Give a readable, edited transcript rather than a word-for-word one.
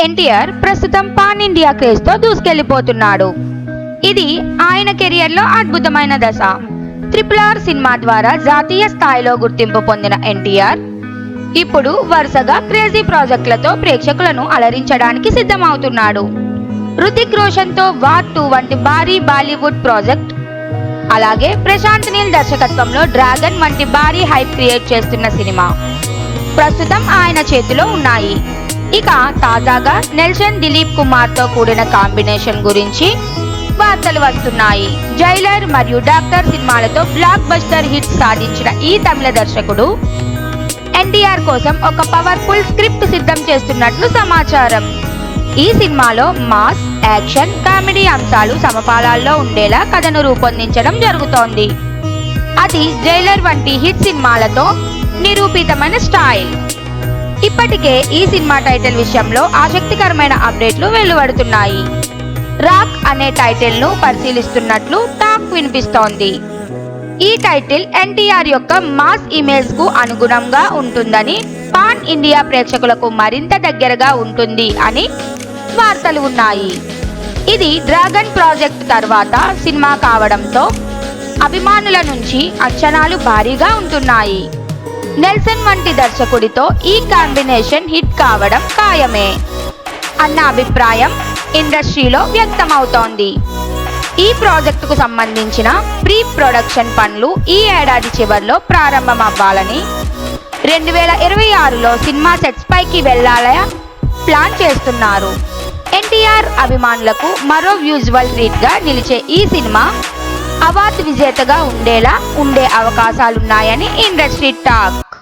ఎన్టీఆర్ ప్రస్తుతం pan India craze తో దూసుకెళ్లిపోతున్నాడు. ఇది ఆయన కెరియర్ లో అద్భుతమైన దశ. RRR సినిమా ద్వారా జాతీయ స్థాయిలో గుర్తింపు పొందిన ఎన్టీఆర్ ఇప్పుడు వరుసగా క్రేజీ ప్రాజెక్టులతో ప్రేక్షకులను అలరించడానికి సిద్ధమవుతున్నాడు. హృతిక్ రోషన్ తో వార్ 2 వంటి భారీ బాలీవుడ్ ప్రాజెక్ట్, అలాగే ప్రశాంత్ నీల్ దర్శకత్వంలో డ్రాగన్ వంటి భారీ హైప్ క్రియేట్ చేస్తున్న సినిమా ప్రస్తుతం ఆయన చేతిలో ఉన్నాయి. ఇక తాజాగా నెల్సన్ దిలీప్ కుమార్ తో కూడిన కాంబినేషన్ గురించి వార్తలు వస్తున్నాయి. జైలర్ మరియు డాక్టర్ సినిమాలతో బ్లాక్ బస్టర్ హిట్ సాధించిన ఈ తమిళ దర్శకుడు ఎన్టీఆర్ కోసం ఒక పవర్ఫుల్ స్క్రిప్ట్ సిద్ధం చేస్తున్నట్లు సమాచారం. ఈ సినిమాలో మాస్, యాక్షన్, కామెడీ అంశాలు సమపాలాల్లో ఉండేలా కథను రూపొందించడం జరుగుతోంది. అది జైలర్ వంటి హిట్ సినిమాలతో నిరూపితమైన స్టైల్. ఇప్పటికే ఈ సినిమా టైటిల్ విషయంలో ఆసక్తికరమైన అప్డేట్లు వెలువడుతున్నాయి. రాక్ అనే టైటిల్ ను పరిశీలిస్తున్నట్లు టాక్ వినిపిస్తోంది. ఈ టైటిల్ ఎన్టీఆర్ యొక్క మాస్ ఇమేజ్ కు అనుగుణంగా ఉంటుందని, పాన్ ఇండియా ప్రేక్షకులకు మరింత దగ్గరగా ఉంటుంది అని వార్తలు ఉన్నాయి. ఇది డ్రాగన్ ప్రాజెక్ట్ తర్వాత సినిమా కావడంతో అభిమానుల నుంచి అంచనాలు భారీగా ఉంటున్నాయి. నెల్సన్ వంటి దర్శకుడితో ఈ కాంబినేషన్ హిట్ కావడం ఖాయమే అన్న అభిప్రాయం ఇండస్ట్రీలో వ్యక్తమవుతోంది. ఈ ప్రాజెక్టుకు సంబంధించిన ప్రీ ప్రొడక్షన్ పనులు ఈ ఏడాది చివరిలో ప్రారంభమవ్వాలని, 2026లో సినిమా సెట్స్ పైకి వెళ్లాలని ప్లాన్ చేస్తున్నారు. ఎన్టీఆర్ అభిమానులకు మరో విజువల్ ట్రీట్ గా నిలిచే ఈ సినిమా అవార్డు విజేతగా ఉండే అవకాశాలున్నాయని ఇండస్ట్రీ టాక్.